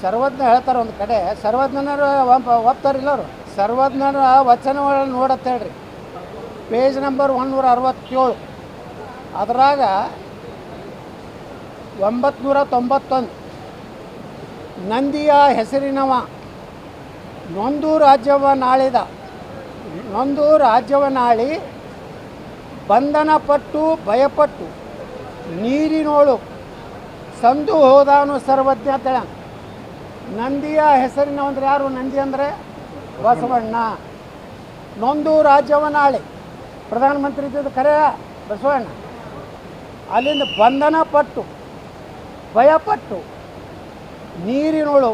ಸರ್ವಜ್ಞ ಹೇಳ್ತಾರೆ ಒಂದು ಕಡೆ, ಸರ್ವಜ್ಞನರು ಒಪ್ತಾರಿಲ್ಲ ಅವರು. ಸರ್ವಜ್ಞರ ವಚನಗಳನ್ನು ನೋಡತ್ತ ಹೇಳ್ರಿ, ಪೇಜ್ ನಂಬರ್ 167, ಅದರಾಗ 991 ನಂದಿಯ ಹೆಸರಿನವ ನೊಂದು ರಾಜ್ಯವನ್ನಾಳಿ ಬಂಧನಪಟ್ಟು ಭಯಪಟ್ಟು ನೀರಿನೋಳು ಸಂದು ಹೋದಾನು ಸರ್ವಜ್ಞ ಅಂತೇಳ. ನಂದಿಯ ಹೆಸರಿನವಂದ್ರೆ ಯಾರು? ನಂದಿ ಅಂದರೆ ಬಸವಣ್ಣ. ನೊಂದು ರಾಜ್ಯವನ್ನಾಳಿ ಪ್ರಧಾನಮಂತ್ರಿ ಇದ್ದಿದ್ದು ಖರೆ ಬಸವಣ್ಣ. ಅಲ್ಲಿಂದ ಬಂಧನಪಟ್ಟು ಭಯಪಟ್ಟು ನೀರಿನೋಳು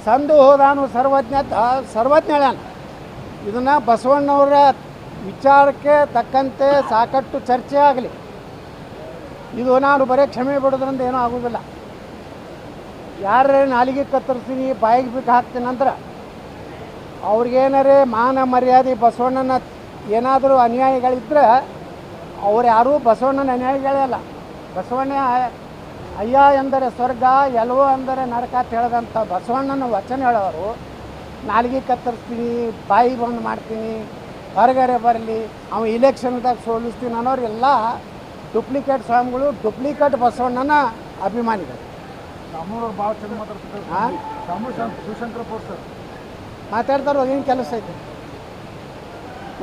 ಸಂದು ಹೋದಾನು ಸರ್ವಜ್ಞ. ಇದನ್ನು ಬಸವಣ್ಣವರ ವಿಚಾರಕ್ಕೆ ತಕ್ಕಂತೆ ಸಾಕಷ್ಟು ಚರ್ಚೆ ಆಗಲಿ. ಇದು ನಾನು ಬರೀ ಕ್ಷಮೆ ಬಿಡೋದ್ರಿಂದ ಏನೂ ಆಗೋದಿಲ್ಲ. ಯಾರೇ ನಾಲಿಗೆ ಕತ್ತರಿಸ್ತೀನಿ, ಬಾಯಿಗೆ ಬಿಟ್ಟು ಹಾಕ್ತೀನಿ ಅಂದ್ರೆ ಅವ್ರಿಗೇನಾರೇ ಮಾನ ಮರ್ಯಾದೆ ಬಸವಣ್ಣನ ಏನಾದರೂ ಅನ್ಯಾಯಗಳಿದ್ದರೆ ಅವ್ರು ಯಾರೂ ಬಸವಣ್ಣನ ಅನ್ಯಾಯಗಳೇ ಅಲ್ಲ. ಬಸವಣ್ಣ ಅಯ್ಯ ಎಂದರೆ ಸ್ವರ್ಗ, ಎಲ್ವೋ ಅಂದರೆ ನರಕ ಅಂತ ಹೇಳಿದಂಥ ಬಸವಣ್ಣನ ವಚನ ಹೇಳೋರು ನಾಲಿಗೆ ಕತ್ತರಿಸ್ತೀನಿ, ಬಾಯಿ ಬಂದು ಮಾಡ್ತೀನಿ, ಹೊರಗಡೆ ಬರಲಿ, ಅವ ಇಲೆಕ್ಷನ್ದಾಗ ಸೋಲಿಸ್ತೀನಿ ಅನ್ನೋರೆಲ್ಲ ಡೂಪ್ಲಿಕೇಟ್ ಸ್ವಾಮಿಗಳು, ಡೂಪ್ಲಿಕೇಟ್ ಬಸವಣ್ಣನ ಅಭಿಮಾನಿಗಳು. ಮಾತಾಡ್ತಾರೋ ಏನು ಕೆಲಸ ಐತೆ?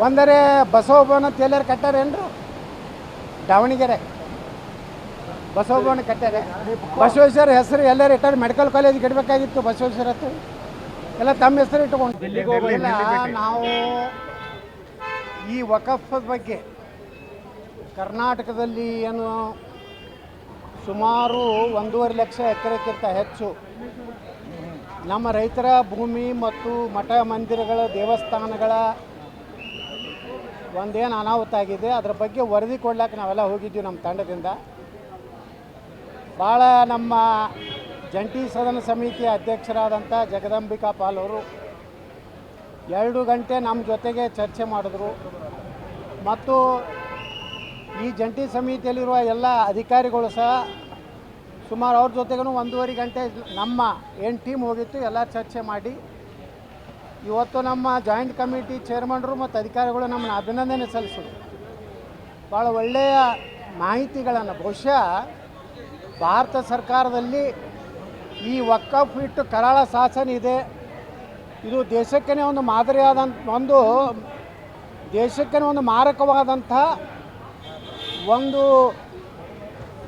ಒಂದರೆ ಬಸವಭವನ ತೇಲಿಯರು ಕಟ್ಟಾರೇನ್ರು? ದಾವಣಗೆರೆ ಬಸವಭವನ ಕಟ್ಟಾರೆ. ಬಸವೇಶ್ವರ ಹೆಸರು ಎಲ್ಲರೂ ಇಟ್ಟಾರೆ. ಮೆಡಿಕಲ್ ಕಾಲೇಜಿಗೆ ಇಡಬೇಕಾಗಿತ್ತು ಬಸವೇಶ್ವರ ಹತ್ರ, ಎಲ್ಲ ತಮ್ಮ ಹೆಸರು ಇಟ್ಕೊಂಡು. ನಾವು ಈ ವಕಫ್ ಬಗ್ಗೆ ಕರ್ನಾಟಕದಲ್ಲಿ ಏನು ಸುಮಾರು 1.5 ಲಕ್ಷ ಎಕರೆಗಿಂತ ಹೆಚ್ಚು ನಮ್ಮ ರೈತರ ಭೂಮಿ ಮತ್ತು ಮಠ ಮಂದಿರಗಳ ದೇವಸ್ಥಾನಗಳ ಒಂದೇನು ಅನಾಹುತ ಆಗಿದೆ, ಅದರ ಬಗ್ಗೆ ವರದಿ ಕೊಡ್ಲಿಕ್ಕೆ ನಾವೆಲ್ಲ ಹೋಗಿದ್ದೀವಿ ನಮ್ಮ ತಂಡದಿಂದ. ಭಾಳ ನಮ್ಮ ಜಂಟಿ ಸದನ ಸಮಿತಿಯ ಅಧ್ಯಕ್ಷರಾದಂಥ ಜಗದಂಬಿಕಾ ಪಾಲ್ ಅವರು 2 ಗಂಟೆ ನಮ್ಮ ಜೊತೆಗೆ ಚರ್ಚೆ ಮಾಡಿದ್ರು. ಮತ್ತು ಈ ಜಂಟಿ ಸಮಿತಿಯಲ್ಲಿರುವ ಎಲ್ಲ ಅಧಿಕಾರಿಗಳು ಸಹ ಸುಮಾರು ಅವ್ರ ಜೊತೆಗೂ 1.5 ಗಂಟೆ ನಮ್ಮ ಏನು ಟೀಮ್ ಹೋಗಿತ್ತು, ಎಲ್ಲ ಚರ್ಚೆ ಮಾಡಿ ಇವತ್ತು ನಮ್ಮ ಜಾಯಿಂಟ್ ಕಮಿಟಿ ಚೇರ್ಮನ್ರು ಮತ್ತು ಅಧಿಕಾರಿಗಳು ನಮ್ಮನ್ನು ಅಭಿನಂದನೆ ಸಲ್ಲಿಸಿದ್ರು. ಭಾಳ ಒಳ್ಳೆಯ ಮಾಹಿತಿಗಳನ್ನು, ಬಹುಶಃ ಭಾರತ ಸರ್ಕಾರದಲ್ಲಿ ಈ ವಕ್ಫ್ ಇಟ್ಟು ಕರಾಳ ಶಾಸನ ಇದೆ, ಇದು ದೇಶಕ್ಕೇ ಒಂದು ಮಾದರಿಯಾದಂಥ ದೇಶಕ್ಕೇ ಒಂದು ಮಾರಕವಾದಂಥ ಒಂದು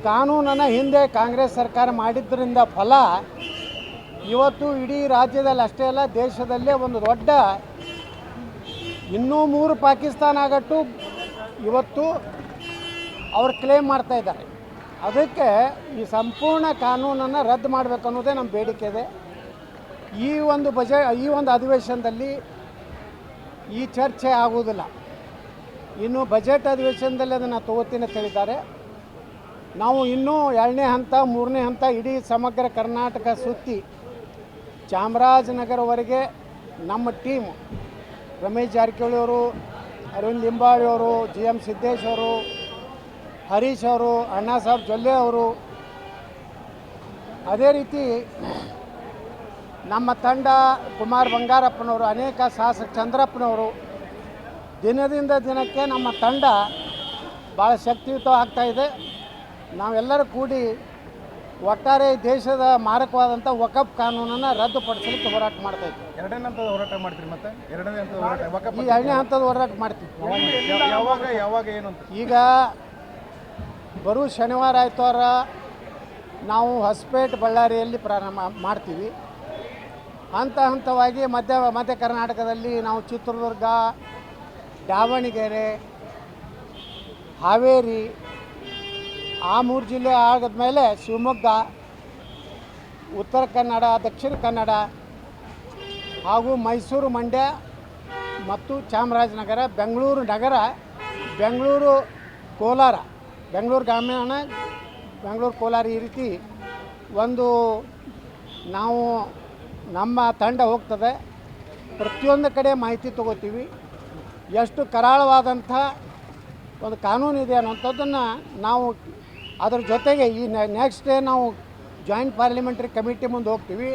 ಕಾನೂನನ್ನು ಹಿಂದೆ ಕಾಂಗ್ರೆಸ್ ಸರ್ಕಾರ ಮಾಡಿದ್ದರಿಂದ ಫಲ ಇವತ್ತು ಇಡೀ ರಾಜ್ಯದಲ್ಲಿ ಅಷ್ಟೇ ಅಲ್ಲ, ದೇಶದಲ್ಲೇ ಒಂದು ದೊಡ್ಡ ಇನ್ನೂ 3 ಪಾಕಿಸ್ತಾನ ಆಗಟ್ಟು ಇವತ್ತು ಅವ್ರು ಕ್ಲೇಮ್ ಮಾಡ್ತಾ ಇದ್ದಾರೆ. ಅದಕ್ಕೆ ಈ ಸಂಪೂರ್ಣ ಕಾನೂನನ್ನು ರದ್ದು ಮಾಡಬೇಕು ಅನ್ನೋದೇ ನಮ್ಮ ಬೇಡಿಕೆ ಇದೆ. ಈ ಒಂದು ಅಧಿವೇಶನದಲ್ಲಿ ಈ ಚರ್ಚೆ ಆಗುವುದಿಲ್ಲ. ಇನ್ನು ಬಜೆಟ್ ಅಧಿವೇಶನದಲ್ಲಿ ಅದನ್ನು ತಗೋತೀನಿ ಅಂತ ಹೇಳಿದ್ದಾರೆ. ನಾವು ಇನ್ನೂ 2ನೇ ಹಂತ 3ನೇ ಹಂತ ಇಡೀ ಸಮಗ್ರ ಕರ್ನಾಟಕ ಸುತ್ತಿ ಚಾಮರಾಜನಗರವರೆಗೆ ನಮ್ಮ ಟೀಮು ರಮೇಶ್ ಜಾರಕಿಹೊಳಿ ಅವರು, ಅರವಿಂದ್ ಲಿಂಬಾವಳಿ ಅವರು, GM ಸಿದ್ದೇಶ್ ಅವರು, ಹರೀಶ್ ಅವರು, ಅಣ್ಣಾ ಸಾಹೇಬ್ ಜೊಲ್ಲೆ ಅವರು, ಅದೇ ರೀತಿ ನಮ್ಮ ತಂಡ ಕುಮಾರ್ ಬಂಗಾರಪ್ಪನವರು, ಅನೇಕ ಶಾಸಕ ಚಂದ್ರಪ್ಪನವರು, ದಿನದಿಂದ ದಿನಕ್ಕೆ ನಮ್ಮ ತಂಡ ಭಾಳ ಶಕ್ತಿಯುತ ಆಗ್ತಾಯಿದೆ. ನಾವೆಲ್ಲರೂ ಕೂಡಿ ಒಟ್ಟಾರೆ ದೇಶದ ಮಾರಕವಾದಂಥ ವಕಫ್ ಕಾನೂನನ್ನು ರದ್ದುಪಡಿಸಲಿಕ್ಕೆ ಹೋರಾಟ ಮಾಡ್ತಾಯಿದ್ವಿ. 2ನೇ ಹಂತದ ಹೋರಾಟ ಮಾಡ್ತೀರಿ? ಮತ್ತೆ 2ನೇ ಹಂತದ ಹೋರಾಟ ಈ 2ನೇ ಹಂತದ ಹೋರಾಟ ಮಾಡ್ತೀವಿ. ಯಾವಾಗ ಏನು ಅಂತ ಈಗ ಬರೋ ಶನಿವಾರ ಆಯ್ತವಾರ ನಾವು ಹೊಸಪೇಟೆ ಬಳ್ಳಾರಿಯಲ್ಲಿ ಪ್ರಾರಂಭ ಮಾಡ್ತೀವಿ. ಹಂತವಾಗಿ ಮಧ್ಯ ಕರ್ನಾಟಕದಲ್ಲಿ ನಾವು ಚಿತ್ರದುರ್ಗ, ದಾವಣಗೆರೆ, ಹಾವೇರಿ, ಆ 3 ಜಿಲ್ಲೆ ಆಗಿದ್ಮೇಲೆ ಶಿವಮೊಗ್ಗ, ಉತ್ತರ ಕನ್ನಡ, ದಕ್ಷಿಣ ಕನ್ನಡ ಹಾಗೂ ಮೈಸೂರು, ಮಂಡ್ಯ ಮತ್ತು ಚಾಮರಾಜನಗರ, ಬೆಂಗಳೂರು ನಗರ, ಬೆಂಗಳೂರು ಕೋಲಾರ, ಬೆಂಗಳೂರು ಗ್ರಾಮೀಣ, ಬೆಂಗಳೂರು ಕೋಲಾರ, ಈ ರೀತಿ ಒಂದು ನಾವು ನಮ್ಮ ತಂಡ ಹೋಗ್ತದೆ. ಪ್ರತಿಯೊಂದು ಕಡೆ ಮಾಹಿತಿ ತಗೋತೀವಿ. ಎಷ್ಟು ಕರಾಳವಾದಂಥ ಒಂದು ಕಾನೂನು ಇದೆ ಅನ್ನೋಂಥದ್ದನ್ನು ನಾವು ಅದ್ರ ಜೊತೆಗೆ ಈ ನೆಕ್ಸ್ಟ್ ಡೇ ನಾವು ಜಾಯಿಂಟ್ ಪಾರ್ಲಿಮೆಂಟ್ರಿ ಕಮಿಟಿ ಮುಂದೆ ಹೋಗ್ತೀವಿ.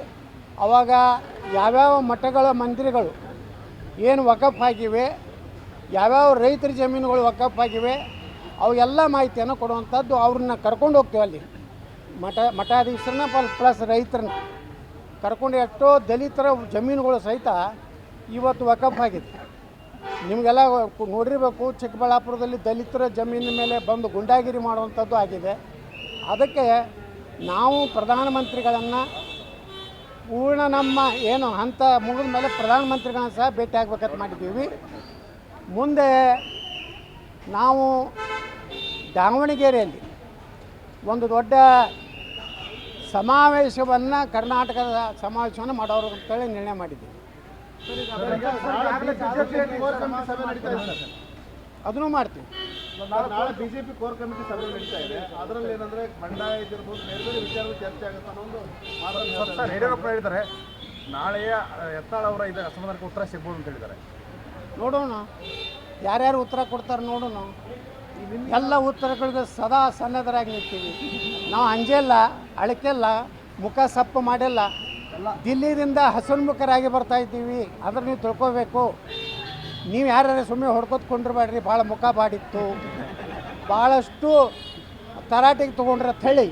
ಆವಾಗ ಯಾವ್ಯಾವ ಮಠಗಳ ಮಂದಿರಗಳು ಏನು ವಕಫ್ ಆಗಿವೆ, ಯಾವ್ಯಾವ ರೈತರ ಜಮೀನುಗಳು ವಕಫ್ ಆಗಿವೆ, ಅವೆಲ್ಲ ಮಾಹಿತಿಯನ್ನು ಕೊಡುವಂಥದ್ದು ಅವ್ರನ್ನ ಕರ್ಕೊಂಡು ಹೋಗ್ತೀವಿ. ಅಲ್ಲಿ ಮಠಾಧೀಶರನ್ನ ಪ್ಲಸ್ ರೈತರನ್ನ ಕರ್ಕೊಂಡು ಎಷ್ಟೋ ದಲಿತರ ಜಮೀನುಗಳು ಸಹಿತ ಇವತ್ತು ವಕಫ್ ಆಗಿದೆ. ನಿಮಗೆಲ್ಲ ನೋಡಿರಬೇಕು, ಚಿಕ್ಕಬಳ್ಳಾಪುರದಲ್ಲಿ ದಲಿತರ ಜಮೀನಿನ ಮೇಲೆ ಬಂದು ಗುಂಡಾಗಿರಿ ಮಾಡುವಂಥದ್ದು ಆಗಿದೆ. ಅದಕ್ಕೆ ನಾವು ಪ್ರಧಾನಮಂತ್ರಿಗಳನ್ನು ಪೂರ್ಣ ನಮ್ಮ ಏನು ಹಂತ ಮುಗಿದ ಮೇಲೆ ಪ್ರಧಾನಮಂತ್ರಿಗಳನ್ನ ಸಹ ಭೇಟಿ ಆಗ್ಬೇಕಂತ ಮಾಡಿದ್ದೀವಿ. ಮುಂದೆ ನಾವು ದಾವಣಗೆರೆಯಲ್ಲಿ ಒಂದು ದೊಡ್ಡ ಸಮಾವೇಶವನ್ನು, ಕರ್ನಾಟಕದ ಸಮಾವೇಶವನ್ನು ಮಾಡೋರು ಅಂತೇಳಿ ನಿರ್ಣಯ ಮಾಡಿದ್ದೀವಿ. ಅದನ್ನು ಮಾಡ್ತೀವಿ. ನಾಳೆ ಬಿಜೆಪಿ ಕೋರ್ ಕಮಿಟಿ ಸಭೆ ನಡೀತಾ ಇದೆ. ಅದರಲ್ಲಿ ಏನಂದ್ರೆ ಬಂಡಾಯ ಇದಿರ್ಬೋದು, ಬೇರೆ ಬೇರೆ ವಿಚಾರದ ಚರ್ಚೆ ಆಗುತ್ತೆ ಅನ್ನೋ ಒಂದು ಮಾತನ್ನು ಯಡಿಯೂರಪ್ಪ ಹೇಳಿದ್ದಾರೆ. ನಾಳೆಯ ಯತ್ನಾಳ್ ಅವರ ಇದು ಅಸಮಾಧಾನಕ್ಕೆ ಉತ್ತರ ಸಿಗ್ಬೋದು ಅಂತ ಹೇಳಿದ್ದಾರೆ. ನೋಡೋಣ ಯಾರ್ಯಾರು ಉತ್ತರ ಕೊಡ್ತಾರೆ ನೋಡೋಣ. ಎಲ್ಲ ಉತ್ತರಗಳಿಗೆ ಸದಾ ಸನ್ನದ್ಧರಾಗಿ ನಿಲ್ತೀವಿ ನಾವು. ಅಂಜೆಲ್ಲ, ಅಳಕೆಲ್ಲ, ಮುಖ ಸಪ್ಪು ಮಾಡಿಲ್ಲ. ದಿಲ್ಲಿದಿಂದ ಹಸನ್ಮುಖರಾಗಿ ಬರ್ತಾ ಇದ್ದೀವಿ. ಅದ್ರ ನೀವು ತಿಳ್ಕೋಬೇಕು. ನೀವು ಯಾರ್ಯಾರು ಸುಮ್ಮನೆ ಹೊಡ್ಕೊತ್ಕೊಂಡಿರ್ಬೇಡ್ರಿ. ಭಾಳ ಮುಖ ಬಾಡಿತ್ತು, ಭಾಳಷ್ಟು ತರಾಟೆಗೆ ತೊಗೊಂಡ್ರೆ ಅಂತ ಹೇಳಿ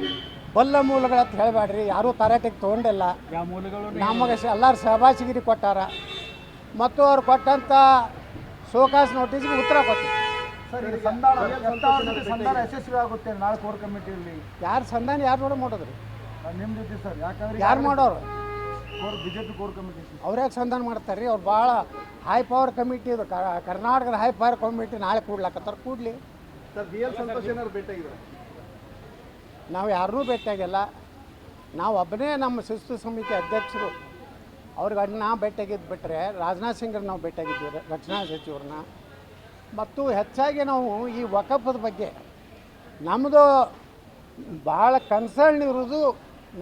ಬಲ್ಲ ಮೂಲಗಳಂತ ಹೇಳಬೇಡ್ರಿ. ಯಾರೂ ತರಾಟೆಗೆ ತೊಗೊಂಡಿಲ್ಲ. ನಮಗೆ ಎಲ್ಲರೂ ಸಹಭಾಗಿಗಿರಿ ಕೊಟ್ಟಾರ ಮತ್ತು ಅವ್ರು ಕೊಟ್ಟಂಥ ಶೋಕಾಸ್ ನೋಟಿಸ್ಗೆ ಉತ್ತರ ಕೊಟ್ಟು. ಸಂಧಾನ ಯಶಸ್ವಿ ಆಗುತ್ತೆ ನಾಳೆ ಕೋರ್ ಕಮಿಟಿಯಲ್ಲಿ. ಯಾರು ಸಂಧಾನ ಯಾರು ನೋಡ ಮಾಡೋದ್ರಿ? ನಿಮ್ಮ ಜೊತೆ ಸರ್, ಯಾಕಂದ್ರೆ ಯಾರು ಮಾಡೋರು? ಬಿಜೆಪಿ ಕೋರ್ ಕಮಿಟಿ ಅವ್ರ್ಯಾಕೆ ಸಂಧಾನ ಮಾಡ್ತಾರೆ ರೀ? ಅವ್ರು ಭಾಳ ಹೈ ಪವರ್ ಕಮಿಟಿ ಇದು. ಕರ್ನಾಟಕದ ಹೈ ಪವರ್ ಕಮಿಟಿ ನಾಳೆ ಕೂಡ್ಲಾಕತ್ತಾರೆ. Kudli sir. B L Santosh ಏನಾದ್ರು ಭೇಟಿಯಾಗಿದ್ದಾರೆ? ನಾವು ಯಾರನ್ನೂ ಭೇಟಿಯಾಗಿಲ್ಲ. ನಾವು ಒಬ್ಬನೇ ನಮ್ಮ ಶಿಸ್ತು ಸಮಿತಿ ಅಧ್ಯಕ್ಷರು. ಅವ್ರಿಗೆ ಅಣ್ಣ ಭೇಟಿಯಾಗಿದ್ದು ಬಿಟ್ಟರೆ ರಾಜನಾಥ್ ಸಿಂಗ್ರನ್ನ ನಾವು ಭೇಟಿಯಾಗಿದ್ದೀವಿ, ರಕ್ಷಣಾ ಸಚಿವರನ್ನ. ಮತ್ತು ಹೆಚ್ಚಾಗಿ ನಾವು ಈ ವಕಫದ ಬಗ್ಗೆ ನಮ್ಮದು ಭಾಳ ಕನ್ಸರ್ನ್ ಇರೋದು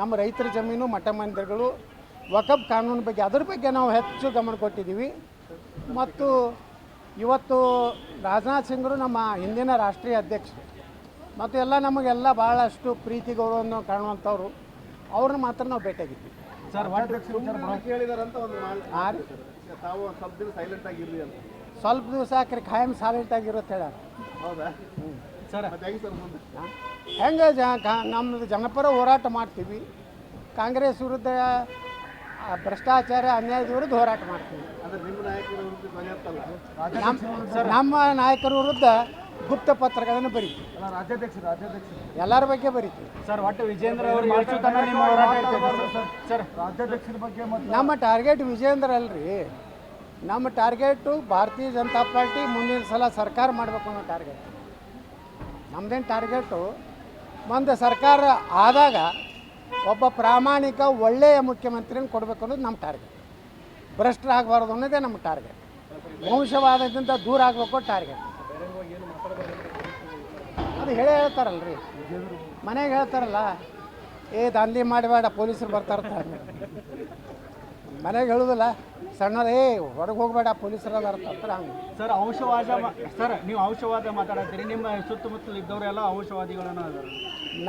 ನಮ್ಮ ರೈತರ ಜಮೀನು, ಮಠ ಮಂದಿರಗಳು, ವಕಫ್ ಕಾನೂನು ಬಗ್ಗೆ. ಅದ್ರ ಬಗ್ಗೆ ನಾವು ಹೆಚ್ಚು ಗಮನ ಕೊಟ್ಟಿದ್ದೀವಿ. ಮತ್ತು ಇವತ್ತು ರಾಜನಾಥ್ ಸಿಂಗರು ನಮ್ಮ ಹಿಂದಿನ ರಾಷ್ಟ್ರೀಯ ಅಧ್ಯಕ್ಷರು ಮತ್ತು ಎಲ್ಲ ನಮಗೆಲ್ಲ ಭಾಳಷ್ಟು ಪ್ರೀತಿ ಗೌರವವನ್ನು ಕಾಣುವಂಥವ್ರು. ಅವ್ರನ್ನ ಮಾತ್ರ ನಾವು ಭೇಟಿಯಾಗಿದ್ವಿ. ಸರ್, ಕೇಳಿದಾರಂತ ಒಂದು ತಾವು ಸ್ವಲ್ಪ ದಿನ ಸೈಲೆಂಟ್ ಆಗಿರ್ರಿ ಅಂತ. ಸ್ವಲ್ಪ ದಿವಸ ಯಾಕ್ರಿ ಖಾಯಂ ಸೈಲೆಂಟ್ ಆಗಿರುತ್ತೆ ಹೇಳ. ಹೌದಾ ಸರ್? ಹೆಂಗೆ ನಮ್ಮದು ಜನಪರ ಹೋರಾಟ ಮಾಡ್ತೀವಿ. ಕಾಂಗ್ರೆಸ್ ವಿರುದ್ಧ, ಭ್ರಷ್ಟಾಚಾರ, ಅನ್ಯಾಯದ ವಿರುದ್ಧ ಹೋರಾಟ ಮಾಡ್ತೀವಿ. ನಮ್ಮ ನಾಯಕರ ವಿರುದ್ಧ ಗುಪ್ತ ಪತ್ರಗಳನ್ನು ಬರೀತೀವಿ. ಎಲ್ಲರ ಬಗ್ಗೆ ಬರೀತೀವಿ. ಸರ್, ಒಟ್ಟು ವಿಜೇಂದ್ರ ಅವರು ನಿಮ್ಮ ಹೋರಾಟ ಸರ್, ರಾಜ್ಯಾಧ್ಯಕ್ಷರ ಬಗ್ಗೆ ನಮ್ಮ ಟಾರ್ಗೆಟ್ ವಿಜೇಂದ್ರ ಅಲ್ರಿ. ನಮ್ಮ ಟಾರ್ಗೆಟು ಭಾರತೀಯ ಜನತಾ ಪಾರ್ಟಿ ಮುಂದಿನ ಸಲ ಸರ್ಕಾರ ಮಾಡಬೇಕು ಅನ್ನೋ ಟಾರ್ಗೆಟ್. ನಮ್ಮದೇನು ಟಾರ್ಗೆಟು ಮುಂದೆ ಸರ್ಕಾರ ಆದಾಗ ಒಬ್ಬ ಪ್ರಾಮಾಣಿಕ ಒಳ್ಳೆಯ ಮುಖ್ಯಮಂತ್ರಿನ ಕೊಡಬೇಕು ಅನ್ನೋದು ನಮ್ಮ ಟಾರ್ಗೆಟ್. ಭ್ರಷ್ಟರಾಗಬಾರ್ದು ಅನ್ನೋದೇ ನಮ್ಮ ಟಾರ್ಗೆಟ್. ವಂಶವಾದದಿಂದ ದೂರ ಆಗಬೇಕು ಟಾರ್ಗೆಟ್. ಅದು ಹೇಳ್ತಾರಲ್ರಿ, ಮನೆಗೆ ಹೇಳ್ತಾರಲ್ಲ, ದಂಧೆ ಮಾಡಬೇಡ ಪೊಲೀಸರು ಬರ್ತಾರ. ಮನೆಗೆ ಹೇಳೋದಿಲ್ಲ, ಸಣ್ಣರೇ ಹೊರಗೆ ಹೋಗಬೇಡ ಪೊಲೀಸರು ಅದಾರ ಹಂಗೆ. ಸರ್, ಸರ್, ನೀವು ಔಷವಾದ ಮಾತಾಡತ್ತೀರಿ. ನಿಮ್ಮ ಸುತ್ತಮುತ್ತಲು ಇದ್ದವರೆಲ್ಲ ಔಷವಾದಿಗಳನ್ನ ಅದಾರ.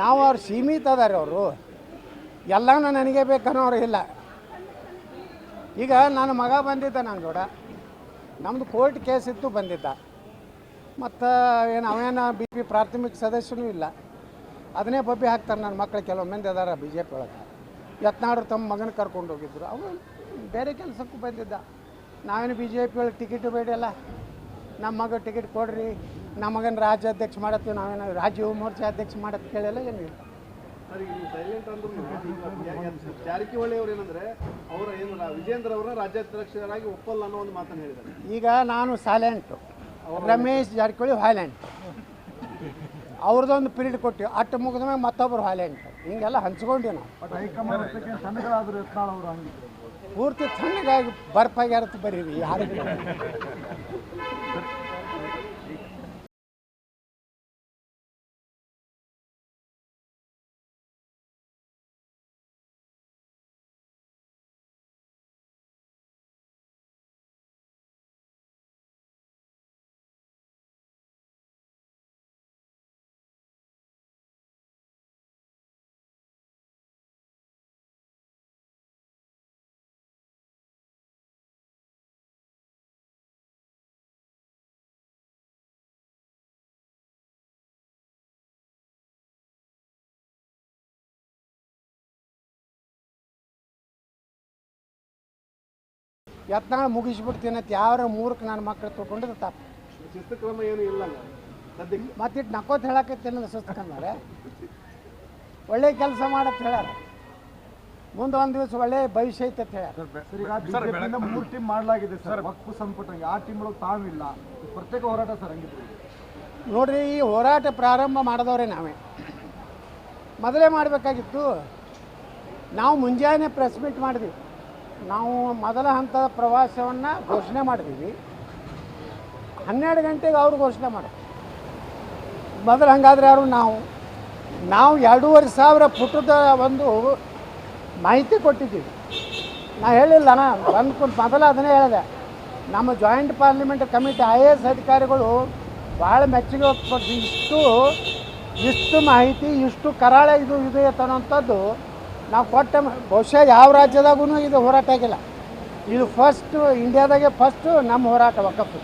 ನಾವು ಅವ್ರು ಸೀಮಿತ ಅದಾರೆ. ಅವರು ಎಲ್ಲನೂ ನನಗೆ ಬೇಕನ್ನೋರು ಇಲ್ಲ. ಈಗ ನನ್ನ ಮಗ ಬಂದಿದ್ದ ನನ್ನ ಜೋಡ, ನಮ್ಮದು ಕೋರ್ಟ್ ಕೇಸ್ ಇತ್ತು, ಬಂದಿದ್ದ. ಮತ್ತು ಏನು ಅವೇನು BP ಪ್ರಾಥಮಿಕ ಸದಸ್ಯನೂ ಇಲ್ಲ. ಅದನ್ನೇ ಬಬ್ಬಿ ಹಾಕ್ತಾರೆ ನನ್ನ ಮಕ್ಕಳು. ಕೆಲವು ಮಂದಿ ಅದಾರ BJP ಒಳಗೆ. ಯತ್ನಾಳರು ತಮ್ಮ ಮಗನ ಕರ್ಕೊಂಡು ಹೋಗಿದ್ರು. ಅವನು ಬೇರೆ ಕೆಲಸಕ್ಕೂ ಬಂದಿದ್ದ. ನಾವೇನು BJP ಒಳಗೆ ಟಿಕೆಟು ಬೇಡಲ್ಲ. ನಮ್ಮ ಮಗ ಟಿಕೆಟ್ ಕೊಡ್ರಿ, ನಮ್ಮ ಮಗನ ರಾಜ್ಯಾಧ್ಯಕ್ಷ ಮಾಡತ್ತೀವಿ, ನಾವೇನು ರಾಜ್ಯ ಯುವ ಮೋರ್ಚಾ ಅಧ್ಯಕ್ಷ ಮಾಡತ್ತೆ ಕೇಳಿಲ್ಲ, ಏನಿಲ್ಲ. ಸೈಲೆಂಟ್ ಅಂದ್ರೂ ಜಾರಕಿಹೊಳಿ ಅವರು ಏನಂದ್ರೆ ಅವರ ಏನು ವಿಜೇಂದ್ರ ಅವರ ರಾಜ್ಯಾಧ್ಯಕ್ಷರಾಗಿ ಒಪ್ಪಲ್ಲ ಅನ್ನೋ ಒಂದು ಮಾತನ್ನು ಹೇಳಿದ್ದಾರೆ. ಈಗ ನಾನು ಸೈಲೆಂಟು, ರಮೇಶ್ ಜಾರಕಿಹೊಳಿ ವೈಲೆಂಟ್. ಅವ್ರದ್ದೊಂದು ಪೀರಿಯಡ್ ಕೊಟ್ಟಿವಿ, ಅಟ್ಟು ಮುಗಿದ ಮೇಲೆ ಮತ್ತೊಬ್ಬರು ವೈಲೆಂಟ್. ಹಿಂಗೆಲ್ಲ ಹಂಚ್ಕೊಂಡಿ ನಾವು. ಪೂರ್ತಿ ತಣ್ಣಗಾಗಿ ಬರ್ಪಾಗ್ಯಾರತ್ತು ಬರೀರಿ ಯಾರಿಗೆ. ಯತ್ನಾಳ ಮುಗಿಸ್ಬಿಡ್ತೀನಿ ಅಂತ ಯಾವ ಮೂರ್ಖ ನನ್ನ ಮಕ್ಕಳು ತೊಗೊಂಡಿದ್ದು ತಪ್ಪು. ಶಿಸ್ತು ಕ್ರಮ ಏನು ಇಲ್ಲ ಸದ್ಯಕ್ಕೆ. ಮತ್ತಿಟ್ಟು ನಕ್ಕೋತ ಹೇಳಕತ್ತೇನ ಸುಸ್ತಕಂದ್ರೆ ಒಳ್ಳೆ ಕೆಲಸ ಮಾಡತ್ ಹೇಳ್ಯಾರ, ಮುಂದೆ ಒಂದು ದಿವಸ ಒಳ್ಳೆ ಭವಿಷ್ಯ ಐತೆ ಅಂತ ಹೇಳ್ಯಾರ. ಸರ್, ಈಗ ಬಿಜೆಪಿಯಿಂದ 3 ಟೀಮ್ ಮಾಡಲಾಗಿದೆ ಸರ್, ವಕ್ಫ್ ಸಂಪುಟ. ಆ ಟೀಮ್ ಒಳಗೆ ತಾವಿಲ್ಲ, ಪ್ರತ್ಯೇಕ ಹೋರಾಟ ಸರ್ ಹಂಗಿದ್ರೆ. ನೋಡ್ರಿ, ಈ ಹೋರಾಟ ಪ್ರಾರಂಭ ಮಾಡಿದವ್ರೆ ನಾವೇ. ಮೊದಲೇ ಮಾಡಬೇಕಾಗಿತ್ತು. ನಾವು ಮುಂಜಾನೆ ಪ್ರೆಸ್ ಮೀಟ್ ಮಾಡಿದ್ವಿ. ನಾವು ಮೊದಲ ಹಂತದ ಪ್ರವಾಸವನ್ನು ಘೋಷಣೆ ಮಾಡಿದ್ದೀವಿ. 12 ಗಂಟೆಗೆ ಅವರು ಘೋಷಣೆ ಮಾಡೋದು. ಮೊದಲು ಹಂಗಾದ್ರೆ ಯಾರು ನಾವು 2,500 ಪುಟದ ಒಂದು ಮಾಹಿತಿ ಕೊಟ್ಟಿದ್ದೀವಿ. ನಾ ಹೇಳಿಲ್ಲ, ಬಂದ್ಕೊಂಡು ಮೊದಲ ಅದನ್ನೇ ಹೇಳಿದೆ. ನಮ್ಮ ಜಾಯಿಂಟ್ ಪಾರ್ಲಿಮೆಂಟ್ ಕಮಿಟಿ IAS ಅಧಿಕಾರಿಗಳು ಭಾಳ ಮೆಚ್ಚುಗೆ ವ್ಯಕ್ತಪಡಿಸಿ ಇಷ್ಟು ಮಾಹಿತಿ, ಇಷ್ಟು ಕರಾಳ ಇದು ಅನ್ನೋಂಥದ್ದು ನಾವು ಕೊಟ್ಟ. ಬಹುಶಃ ಯಾವ ರಾಜ್ಯದಾಗೂ ಇದು ಹೋರಾಟ ಆಗಿಲ್ಲ. ಇದು ಫಸ್ಟ್, ಇಂಡಿಯಾದಾಗೆ ಫಸ್ಟು ನಮ್ಮ ಹೋರಾಟ ವಕಫ್.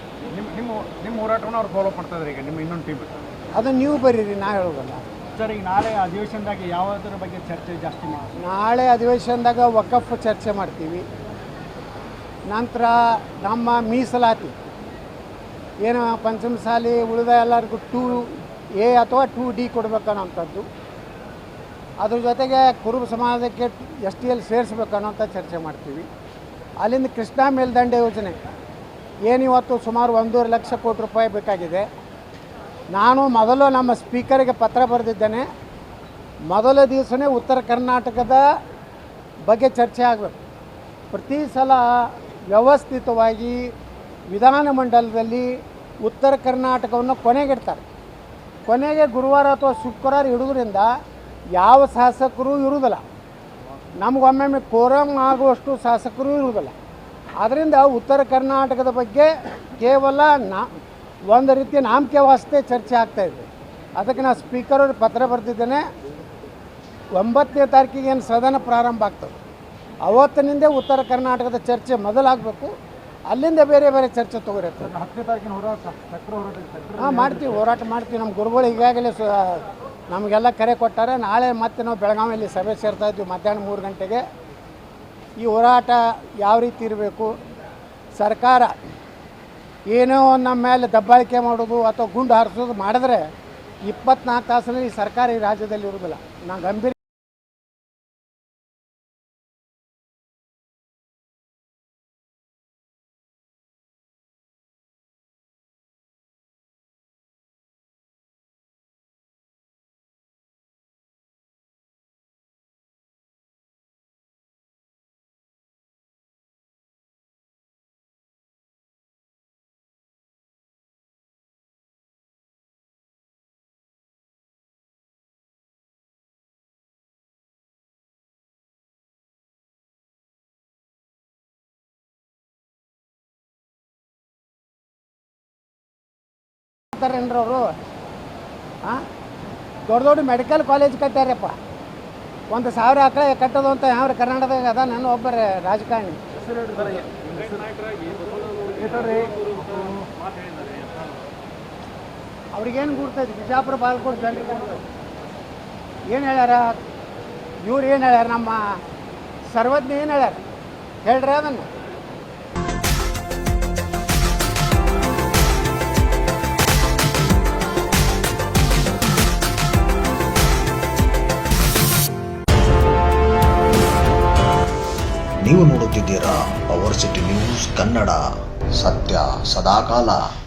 ನಿಮ್ಮ ಹೋರಾಟವನ್ನು ಅವ್ರು ಫಾಲೋ ಮಾಡ್ತಾಯಿದ್ದಾರೆ. ಈಗ ನಿಮ್ಮ ಇನ್ನೊಂದು ಟೀಮ್ ಅದು ನೀವು ಬರೀರಿ, ನಾ ಹೇಳೋದಲ್ಲ. ಸರ್, ಈಗ ನಾಳೆ ಅಧಿವೇಶನದಾಗ ಯಾವುದರ ಬಗ್ಗೆ ಚರ್ಚೆ ಜಾಸ್ತಿ ಮಾಡಿ? ನಾಳೆ ಅಧಿವೇಶನದಾಗ ವಕಫ್ ಚರ್ಚೆ ಮಾಡ್ತೀವಿ. ನಂತರ ನಮ್ಮ ಮೀಸಲಾತಿ ಏನು ಪಂಚಮಸಾಲಿ ಉಳಿದ ಎಲ್ಲರಿಗೂ 2A ಅಥವಾ 2D ಕೊಡಬೇಕನ್ನೋಂಥದ್ದು. ಅದ್ರ ಜೊತೆಗೆ ಕುರುಬ ಸಮಾಜಕ್ಕೆ STL ಸೇರಿಸ್ಬೇಕನ್ನೋಂಥ ಚರ್ಚೆ ಮಾಡ್ತೀವಿ. ಅಲ್ಲಿಂದ ಕೃಷ್ಣಾ ಮೇಲ್ದಂಡೆ ಯೋಜನೆ ಏನಿವತ್ತು ಸುಮಾರು 1.5 ಲಕ್ಷ ಕೋಟಿ ರೂಪಾಯಿ ಬೇಕಾಗಿದೆ. ನಾನು ಮೊದಲು ನಮ್ಮ ಸ್ಪೀಕರಿಗೆ ಪತ್ರ ಬರೆದಿದ್ದೇನೆ. ಮೊದಲ ದಿವಸನೇ ಉತ್ತರ ಕರ್ನಾಟಕದ ಬಗ್ಗೆ ಚರ್ಚೆ ಆಗಬೇಕು. ಪ್ರತಿ ಸಲ ವ್ಯವಸ್ಥಿತವಾಗಿ ವಿಧಾನಮಂಡಲದಲ್ಲಿ ಉತ್ತರ ಕರ್ನಾಟಕವನ್ನು ಕೊನೆಗಿಡ್ತಾರೆ. ಕೊನೆಗೆ ಗುರುವಾರ ಅಥವಾ ಶುಕ್ರವಾರ ಇಡೋದ್ರಿಂದ ಯಾವ ಶಾಸಕರು ಇರುವುದಿಲ್ಲ. ನಮಗೊಮ್ಮೊಮ್ಮೆ ಕೋರಮ್ ಆಗುವಷ್ಟು ಶಾಸಕರು ಇರುವುದಿಲ್ಲ. ಆದ್ದರಿಂದ ಉತ್ತರ ಕರ್ನಾಟಕದ ಬಗ್ಗೆ ಕೇವಲ ಒಂದು ರೀತಿ ನಾಮಕೆ ವಾಸ್ತೆ ಚರ್ಚೆ ಆಗ್ತಾಯಿದೆ. ಅದಕ್ಕೆ ನಾನು ಸ್ಪೀಕರ್ ಅವ್ರಿಗೆ ಪತ್ರ ಬರೆದಿದ್ದೇನೆ. 9ನೇ ತಾರೀಕಿಗೆ ಏನು ಸದನ ಪ್ರಾರಂಭ ಆಗ್ತದೆ, ಅವತ್ತಿನಿಂದ ಉತ್ತರ ಕರ್ನಾಟಕದ ಚರ್ಚೆ ಮೊದಲಾಗಬೇಕು. ಅಲ್ಲಿಂದ ಬೇರೆ ಬೇರೆ ಚರ್ಚೆ ತೊಗೊರಿರ್ತದೆ. 10ನೇ ತಾರೀಕಿನ ಹೋರಾಟ, ಹಾಂ ಮಾಡ್ತೀವಿ, ಹೋರಾಟ ಮಾಡ್ತೀವಿ. ನಮ್ಮ ಗುರುಗಳು ಈಗಾಗಲೇ ನಮಗೆಲ್ಲ ಕರೆ ಕೊಟ್ಟಾರೆ. ನಾಳೆ ಮತ್ತೆ ನಾವು ಬೆಳಗಾವಿಯಲ್ಲಿ ಸಭೆ ಸೇರ್ತಾ ಇದ್ವಿ ಮಧ್ಯಾಹ್ನ 3 ಗಂಟೆಗೆ. ಈ ಹೋರಾಟ ಯಾವ ರೀತಿ ಇರಬೇಕು, ಸರ್ಕಾರ ಏನೋ ನಮ್ಮ ಮೇಲೆ ದಬ್ಬಾಳಿಕೆ ಮಾಡೋದು ಅಥವಾ ಗುಂಡು ಹಾರಿಸೋದು ಮಾಡಿದ್ರೆ 24 ತಾಸಿನಲ್ಲಿ ಸರ್ಕಾರ ಈ ರಾಜ್ಯದಲ್ಲಿ ಇರೋದಿಲ್ಲ. ನಾನು ಗಂಭೀರ ಅವರು ದೊಡ್ಡ ಮೆಡಿಕಲ್ ಕಾಲೇಜ್ ಕಟ್ಟ್ಯಾರಪ್ಪ. 1,000 ಆಕಳ ಕಟ್ಟೋದು ಅಂತ ಯಾವ ಕರ್ನಾಟಕದಾಗ ಅದ. ನನ್ನ ಒಬ್ಬರ ರಾಜಕಾರಣಿ ಅವ್ರಿಗೇನು ಗುರ್ತೈತಿ? ಬಿಜಾಪುರ ಬಾಲ್ಕೋಟ್ ಜನರಿಗೆ ಏನು ಹೇಳ್ಯಾರ ಇವ್ರು? ಏನು ಹೇಳ್ಯಾರ? ನಮ್ಮ ಸರ್ವಜ್ಞ ಏನು ಹೇಳ್ಯಾರ ಹೇಳ್ರಿ ಅದನ್ನು. ನೀವು ನೋಡುತ್ತಿದ್ದೀರಾ ಪವರ್ ಸಿಟಿ ನ್ಯೂಸ್ ಕನ್ನಡ, ಸತ್ಯ ಸದಾಕಾಲ.